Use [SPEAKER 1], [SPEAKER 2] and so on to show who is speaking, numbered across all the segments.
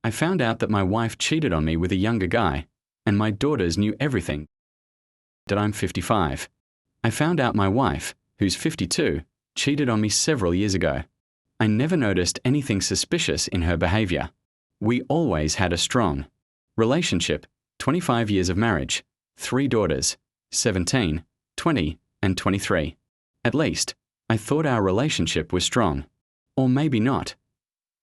[SPEAKER 1] I found out that my wife cheated on me with a younger guy, and my daughters knew everything. That I'm 55. I found out my wife, who's 52, cheated on me several years ago. I never noticed anything suspicious in her behavior. We always had a strong relationship, 25 years of marriage, 3 daughters, 17, 20, and 23. At least, I thought our relationship was strong. Or maybe not.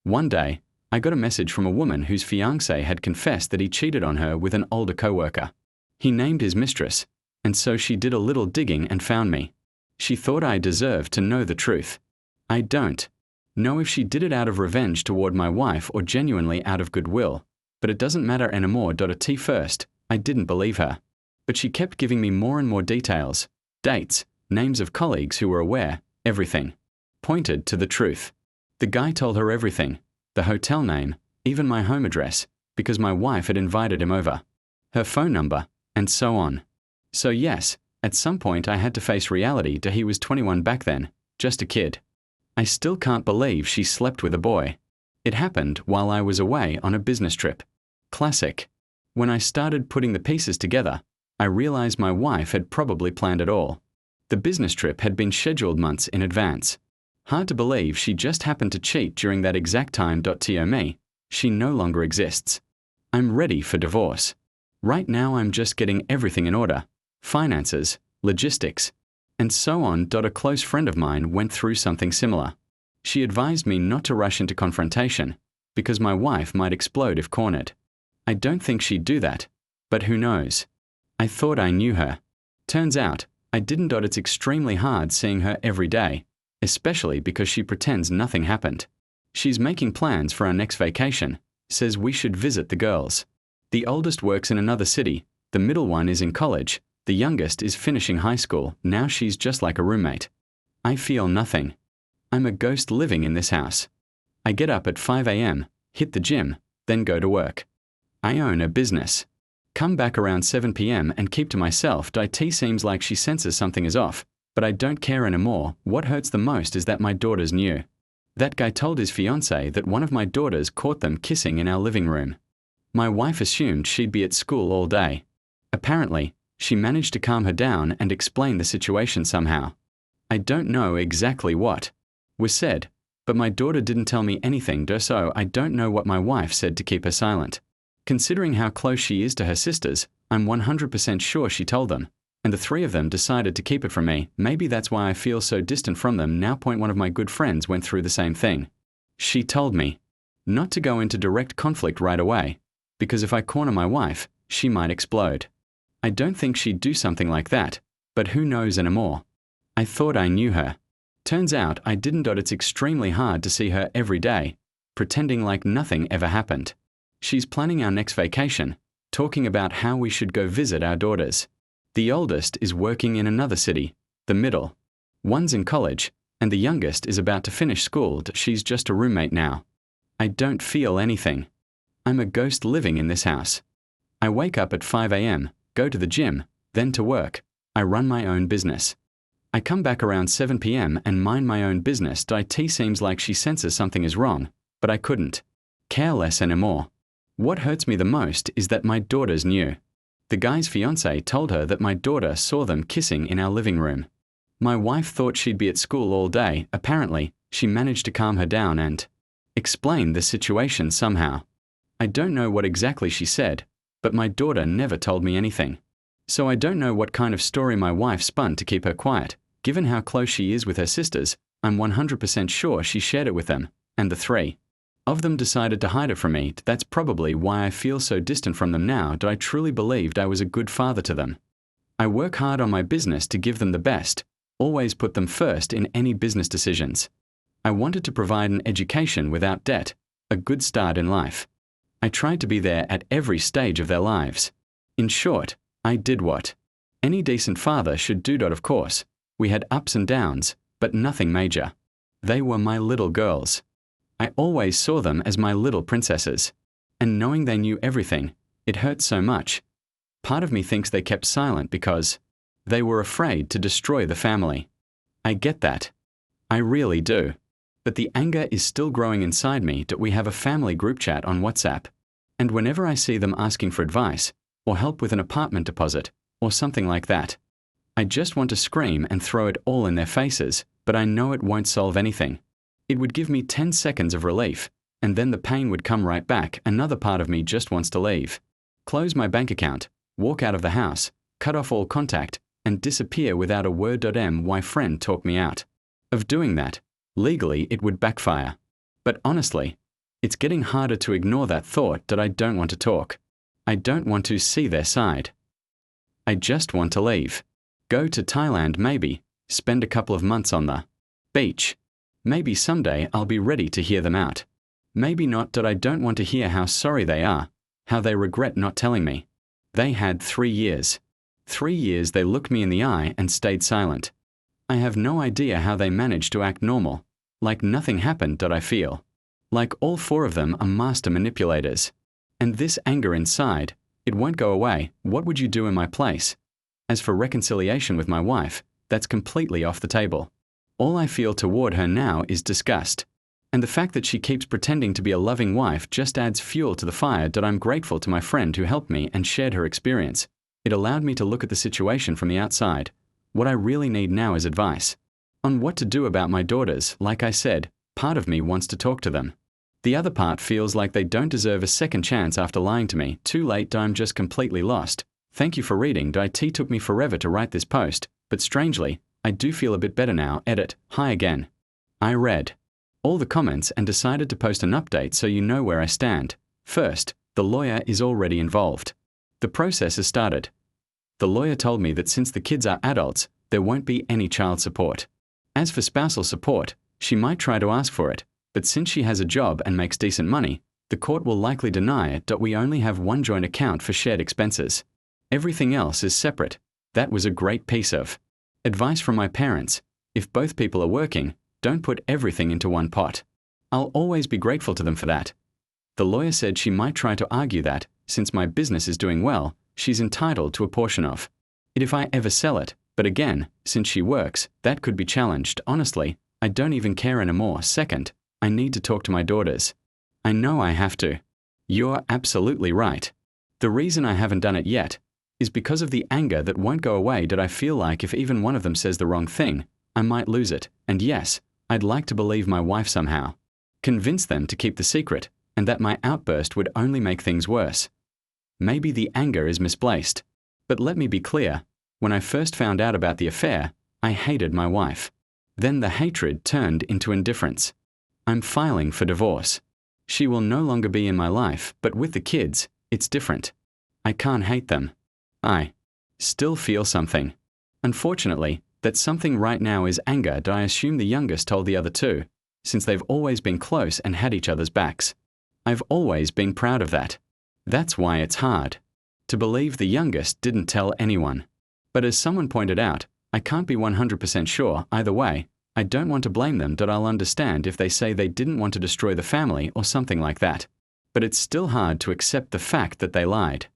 [SPEAKER 1] One day, I got a message from a woman whose fiancé had confessed that he cheated on her with an older coworker. He named his mistress, and so she did a little digging and found me. She thought I deserved to know the truth. I don't know if she did it out of revenge toward my wife or genuinely out of goodwill, but it doesn't matter anymore. At first, I didn't believe her. But she kept giving me more and more details, dates, names of colleagues who were aware, everything pointed to the truth. The guy told her everything, the hotel name, even my home address, because my wife had invited him over, her phone number, and so on. So yes, at some point I had to face reality that he was 21 back then, just a kid. I still can't believe she slept with a boy. It happened while I was away on a business trip. Classic. When I started putting the pieces together, I realized my wife had probably planned it all. The business trip had been scheduled months in advance. Hard to believe she just happened to cheat during that exact time. To me, she no longer exists. I'm ready for divorce. Right now I'm just getting everything in order. Finances, logistics, and so on. A close friend of mine went through something similar. She advised me not to rush into confrontation, because my wife might explode if cornered. I don't think she'd do that, but who knows? I thought I knew her. Turns out, I didn't. It's extremely hard seeing her every day, especially because she pretends nothing happened. She's making plans for our next vacation, says we should visit the girls. The oldest works in another city, the middle one is in college, the youngest is finishing high school. Now she's just like a roommate. I feel nothing. I'm a ghost living in this house. I get up at 5 a.m., hit the gym, then go to work. I own a business. Come back around 7 p.m. and keep to myself. It seems like she senses something is off, but I don't care anymore. What hurts the most is that my daughters knew. That guy told his fiancée that one of my daughters caught them kissing in our living room. My wife assumed she'd be at school all day. Apparently, she managed to calm her down and explain the situation somehow. I don't know exactly what was said, but my daughter didn't tell me anything, so I don't know what my wife said to keep her silent. Considering how close she is to her sisters, I'm 100% sure she told them, and the 3 of them decided to keep it from me. Maybe that's why I feel so distant from them now. One of my good friends went through the same thing. She told me not to go into direct conflict right away, because if I corner my wife, she might explode. I don't think she'd do something like that, but who knows anymore? I thought I knew her. Turns out I didn't. It's extremely hard to see her every day, pretending like nothing ever happened. She's planning our next vacation, talking about how we should go visit our daughters. The oldest is working in another city, the middle one's in college, and the youngest is about to finish school. She's just a roommate now. I don't feel anything. I'm a ghost living in this house. I wake up at 5 a.m., go to the gym, then to work. I run my own business. I come back around 7 p.m. and mind my own business. It seems like she senses something is wrong, but I couldn't care less anymore. What hurts me the most is that my daughters knew. The guy's fiancé told her that my daughter saw them kissing in our living room. My wife thought she'd be at school all day. Apparently, she managed to calm her down and explain the situation somehow. I don't know what exactly she said, but my daughter never told me anything. So I don't know what kind of story my wife spun to keep her quiet. Given how close she is with her sisters, I'm 100% sure she shared it with them, and the 3 of them decided to hide it from me. That's probably why I feel so distant from them now. I truly believed I was a good father to them. I work hard on my business to give them the best, always put them first in any business decisions. I wanted to provide an education without debt, a good start in life. I tried to be there at every stage of their lives. In short, I did what any decent father should do. Of course, we had ups and downs, but nothing major. They were my little girls. I always saw them as my little princesses. And knowing they knew everything, it hurt so much. Part of me thinks they kept silent because they were afraid to destroy the family. I get that. I really do. But the anger is still growing inside me that we have a family group chat on WhatsApp. And whenever I see them asking for advice, or help with an apartment deposit, or something like that, I just want to scream and throw it all in their faces, but I know it won't solve anything. It would give me 10 seconds of relief, and then the pain would come right back. Another part of me just wants to leave. Close my bank account, walk out of the house, cut off all contact, and disappear without a word. My friend talked me out of doing that. Legally, it would backfire. But honestly, it's getting harder to ignore that thought that I don't want to talk. I don't want to see their side. I just want to leave. Go to Thailand maybe, spend a couple of months on the beach. Maybe someday I'll be ready to hear them out. Maybe not. That I don't want to hear how sorry they are, how they regret not telling me. They had 3 years. 3 years they looked me in the eye and stayed silent. I have no idea how they managed to act normal, like nothing happened. That I feel like all 4 of them are master manipulators. And this anger inside, it won't go away. What would you do in my place? As for reconciliation with my wife, that's completely off the table. All I feel toward her now is disgust. And the fact that she keeps pretending to be a loving wife just adds fuel to the fire. That I'm grateful to my friend who helped me and shared her experience. It allowed me to look at the situation from the outside. What I really need now is advice on what to do about my daughters. Like I said, part of me wants to talk to them. The other part feels like they don't deserve a second chance after lying to me. Too late. I'm just completely lost. Thank you for reading. It took me forever to write this post, but strangely, I do feel a bit better now. Edit. Hi again. I read all the comments and decided to post an update so you know where I stand. First, the lawyer is already involved. The process has started. The lawyer told me that since the kids are adults, there won't be any child support. As for spousal support, she might try to ask for it, but since she has a job and makes decent money, the court will likely deny it. We only have one joint account for shared expenses. Everything else is separate. That was a great piece of advice from my parents. If both people are working, don't put everything into one pot. I'll always be grateful to them for that. The lawyer said she might try to argue that, since my business is doing well, she's entitled to a portion of it if I ever sell it. But again, since she works, that could be challenged. Honestly, I don't even care anymore. Second, I need to talk to my daughters. I know I have to. You're absolutely right. The reason I haven't done it yet is because of the anger that won't go away. I feel like if even one of them says the wrong thing, I might lose it. And yes, I'd like to believe my wife somehow. Convince them to keep the secret, and that my outburst would only make things worse. Maybe the anger is misplaced. But let me be clear, when I first found out about the affair, I hated my wife. Then the hatred turned into indifference. I'm filing for divorce. She will no longer be in my life, but with the kids, it's different. I can't hate them. I still feel something. Unfortunately, that something right now is anger. I assume the youngest told the other 2, since they've always been close and had each other's backs. I've always been proud of that. That's why it's hard to believe the youngest didn't tell anyone. But as someone pointed out, I can't be 100% sure. Either way, I don't want to blame them. I'll understand if they say they didn't want to destroy the family or something like that. But it's still hard to accept the fact that they lied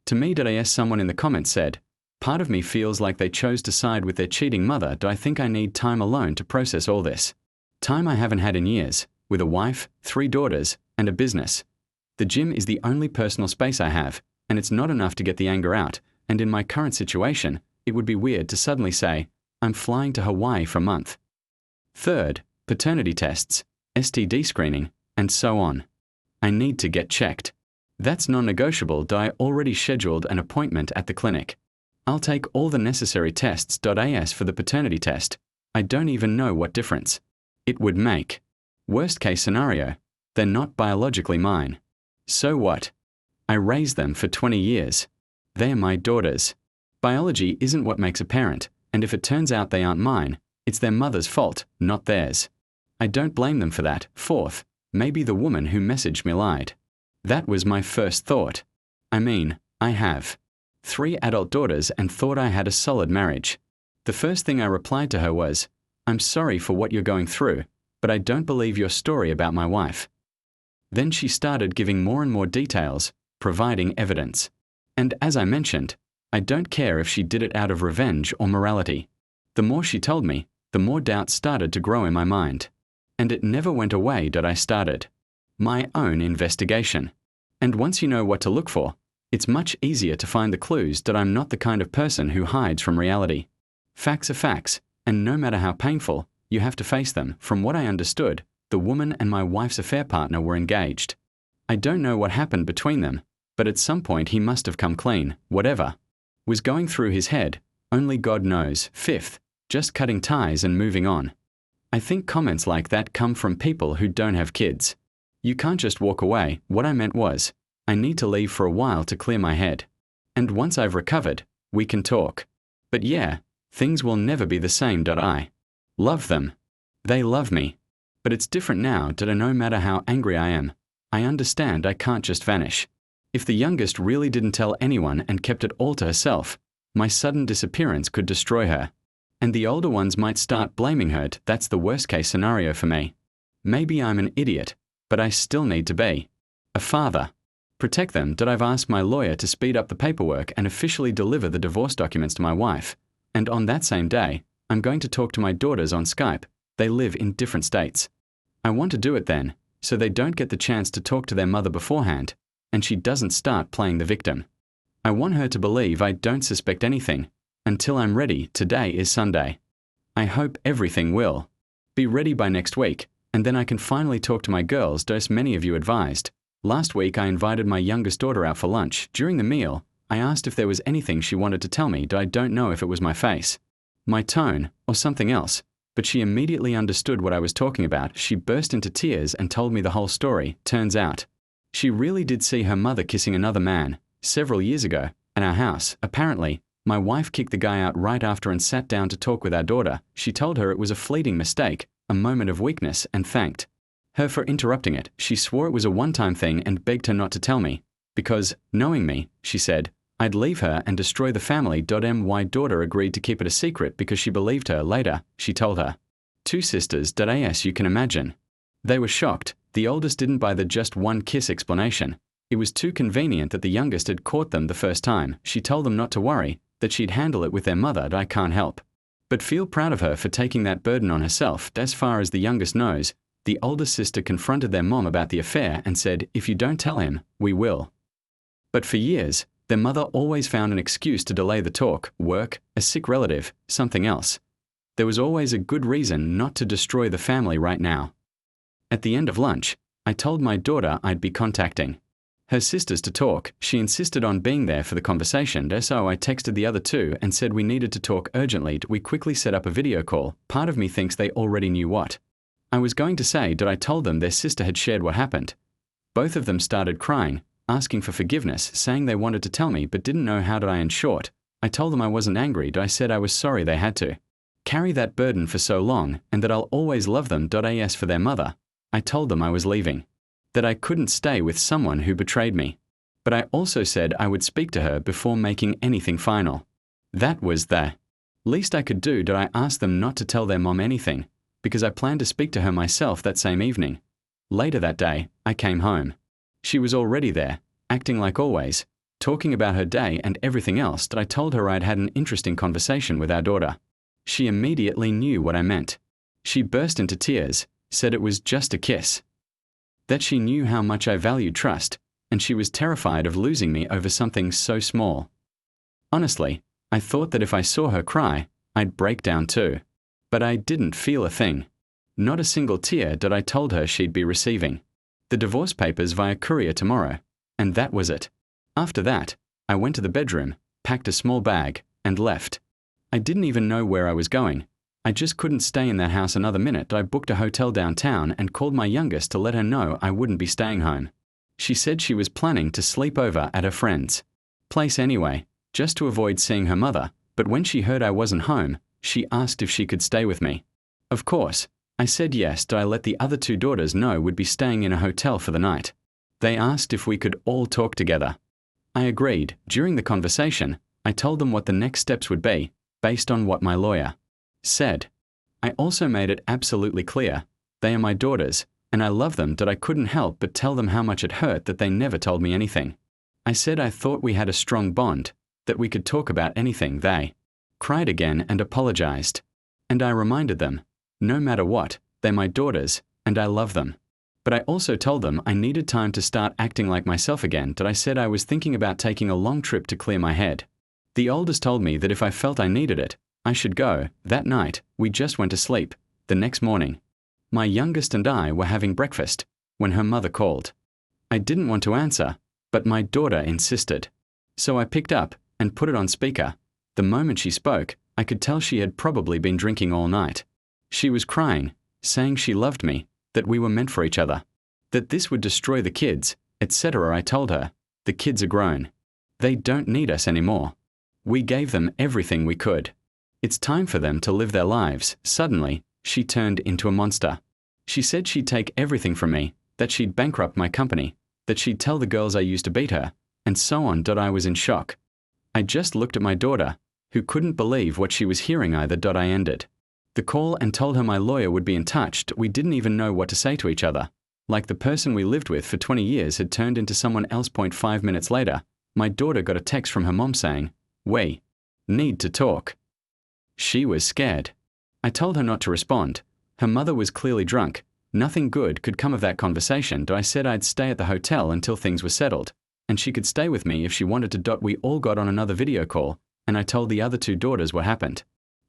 [SPEAKER 1] to me. Someone in the comments said, part of me feels like they chose to side with their cheating mother. I think I need time alone to process all this. Time I haven't had in years, with a wife, 3 daughters, and a business. The gym is the only personal space I have, and it's not enough to get the anger out. And in my current situation, it would be weird to suddenly say, I'm flying to Hawaii for a month. Third, paternity tests, STD screening, and so on. I need to get checked. That's non-negotiable. I already scheduled an appointment at the clinic. I'll take all the necessary tests. As for the paternity test, I don't even know what difference it would make. Worst case scenario, they're not biologically mine. So what? I raised them for 20 years. They're my daughters. Biology isn't what makes a parent, and if it turns out they aren't mine, it's their mother's fault, not theirs. I don't blame them for that. Fourth, maybe the woman who messaged me lied. That was my first thought. I mean, I have 3 adult daughters and thought I had a solid marriage. The first thing I replied to her was, I'm sorry for what you're going through, but I don't believe your story about my wife. Then she started giving more and more details, providing evidence. And as I mentioned, I don't care if she did it out of revenge or morality. The more she told me, the more doubts started to grow in my mind. And it never went away that I started my own investigation. And once you know what to look for, it's much easier to find the clues that I'm not the kind of person who hides from reality. Facts are facts, and no matter how painful, you have to face them. From what I understood, the woman and my wife's affair partner were engaged. I don't know what happened between them, but at some point he must have come clean. Whatever was going through his head, only God knows. Fifth, just cutting ties and moving on. I think comments like that come from people who don't have kids. You can't just walk away. What I meant was, I need to leave for a while to clear my head. And once I've recovered, we can talk. But yeah, things will never be the same. I love them. They love me. But it's different now. No matter how angry I am, I understand I can't just vanish. If the youngest really didn't tell anyone and kept it all to herself, my sudden disappearance could destroy her. And the older ones might start blaming her. That's the worst case scenario for me. Maybe I'm an idiot, but I still need to be a father. Protect them. I've asked my lawyer to speed up the paperwork and officially deliver the divorce documents to my wife. And on that same day, I'm going to talk to my daughters on Skype. They live in different states. I want to do it then, so they don't get the chance to talk to their mother beforehand, and she doesn't start playing the victim. I want her to believe I don't suspect anything until I'm ready. Today is Sunday. I hope everything will be ready by next week, and then I can finally talk to my girls, as many of you advised. Last week I invited my youngest daughter out for lunch. During the meal, I asked if there was anything she wanted to tell me. I don't know if it was my face, my tone, or something else, but she immediately understood what I was talking about. She burst into tears and told me the whole story. Turns out, she really did see her mother kissing another man several years ago at our house. Apparently, my wife kicked the guy out right after and sat down to talk with our daughter. She told her it was a fleeting mistake, a moment of weakness, and thanked her for interrupting it. She swore it was a one-time thing and begged her not to tell me, because, knowing me, she said, I'd leave her and destroy the family. My daughter agreed to keep it a secret because she believed her. Later, she told her two sisters. As you can imagine, they were shocked. The oldest didn't buy the just one kiss explanation. It was too convenient that the youngest had caught them the first time. She told them not to worry, that she'd handle it with their mother. I can't help but feel proud of her for taking that burden on herself. As far as the youngest knows, the oldest sister confronted their mom about the affair and said, if you don't tell him, we will. But for years, their mother always found an excuse to delay the talk: work, a sick relative, something else. There was always a good reason not to destroy the family right now. At the end of lunch, I told my daughter I'd be contacting her sisters to talk. She insisted on being there for the conversation, so I texted the other two and said we needed to talk urgently. We quickly set up a video call. Part of me thinks they already knew what I was going to say. I told them their sister had shared what happened. Both of them started crying, asking for forgiveness, saying they wanted to tell me but didn't know how. In short, I told them I wasn't angry. I said I was sorry they had to carry that burden for so long and that I'll always love them. As for their mother, I told them I was leaving, that I couldn't stay with someone who betrayed me. But I also said I would speak to her before making anything final. That was the least I could do. I asked them not to tell their mom anything, because I planned to speak to her myself that same evening. Later that day, I came home. She was already there, acting like always, talking about her day and everything else. I told her I'd had an interesting conversation with our daughter. She immediately knew what I meant. She burst into tears, said it was just a kiss, that she knew how much I valued trust, and she was terrified of losing me over something so small. Honestly, I thought that if I saw her cry, I'd break down too. But I didn't feel a thing. Not a single tear. I told her she'd be receiving the divorce papers via courier tomorrow, and that was it. After that, I went to the bedroom, packed a small bag, and left. I didn't even know where I was going. I just couldn't stay in that house another minute. I booked a hotel downtown and called my youngest to let her know I wouldn't be staying home. She said she was planning to sleep over at her friend's place anyway, just to avoid seeing her mother, but when she heard I wasn't home, she asked if she could stay with me. Of course, I said yes. I let the other two daughters know we'd be staying in a hotel for the night. They asked if we could all talk together. I agreed. During the conversation, I told them what the next steps would be, based on what my lawyer said. I also made it absolutely clear, they are my daughters, and I love them. I couldn't help but tell them how much it hurt that they never told me anything. I said I thought we had a strong bond, that we could talk about anything. They cried again and apologized. And I reminded them, no matter what, they're my daughters, and I love them. But I also told them I needed time to start acting like myself again, that I said I was thinking about taking a long trip to clear my head. The oldest told me that if I felt I needed it, I should go. That night, we just went to sleep. The next morning, my youngest and I were having breakfast when her mother called. I didn't want to answer, but my daughter insisted. So I picked up and put it on speaker. The moment she spoke, I could tell she had probably been drinking all night. She was crying, saying she loved me, that we were meant for each other, that this would destroy the kids, etc. I told her, the kids are grown. They don't need us anymore. We gave them everything we could. It's time for them to live their lives. Suddenly, she turned into a monster. She said she'd take everything from me, that she'd bankrupt my company, that she'd tell the girls I used to beat her, and so on. I was in shock. I just looked at my daughter, who couldn't believe what she was hearing either. I ended the call and told her my lawyer would be in touch. We didn't even know what to say to each other. Like the person we lived with for 20 years had turned into someone else. 5 minutes later, my daughter got a text from her mom saying, "We need to talk." She was scared. I told her not to respond. Her mother was clearly drunk. Nothing good could come of that conversation. I said I'd stay at the hotel until things were settled, and she could stay with me if she wanted to. We all got on another video call, and I told the other two daughters what happened.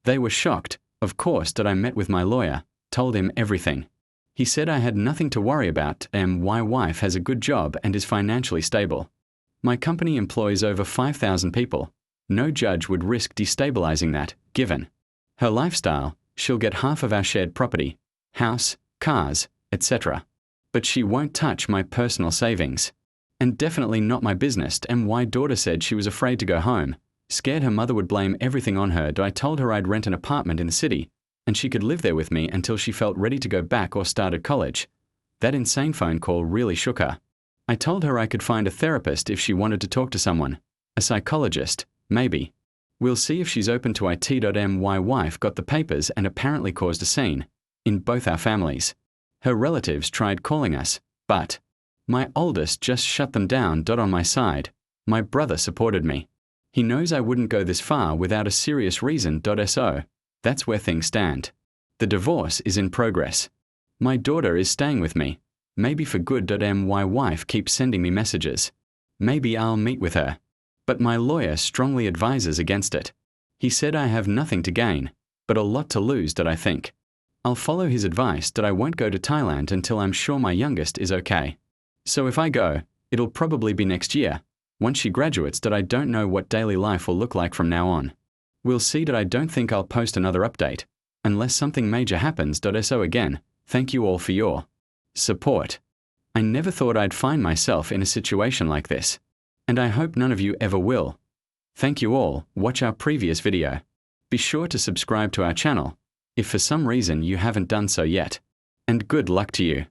[SPEAKER 1] They were shocked, of course. I met with my lawyer, told him everything. He said I had nothing to worry about, and my wife has a good job and is financially stable. My company employs over 5,000 people. No judge would risk destabilizing that, given her lifestyle. She'll get half of our shared property, house, cars, etc. But she won't touch my personal savings. And definitely not my business. And my daughter said she was afraid to go home, scared her mother would blame everything on her. I told her I'd rent an apartment in the city, and she could live there with me until she felt ready to go back or started college. That insane phone call really shook her. I told her I could find a therapist if she wanted to talk to someone, a psychologist, maybe. We'll see if she's open to it. My wife got the papers and apparently caused a scene in both our families. Her relatives tried calling us, but my oldest just shut them down. On my side, my brother supported me. He knows I wouldn't go this far without a serious reason. So that's where things stand. The divorce is in progress. My daughter is staying with me, maybe for good. My wife keeps sending me messages. Maybe I'll meet with her. But my lawyer strongly advises against it. He said I have nothing to gain, but a lot to lose. I think I'll follow his advice. I won't go to Thailand until I'm sure my youngest is okay. So if I go, it'll probably be next year, once she graduates. I don't know what daily life will look like from now on. We'll see. I don't think I'll post another update, unless something major happens. So again, thank you all for your support. I never thought I'd find myself in a situation like this, and I hope none of you ever will. Thank you all. Watch our previous video. Be sure to subscribe to our channel if for some reason you haven't done so yet. And good luck to you.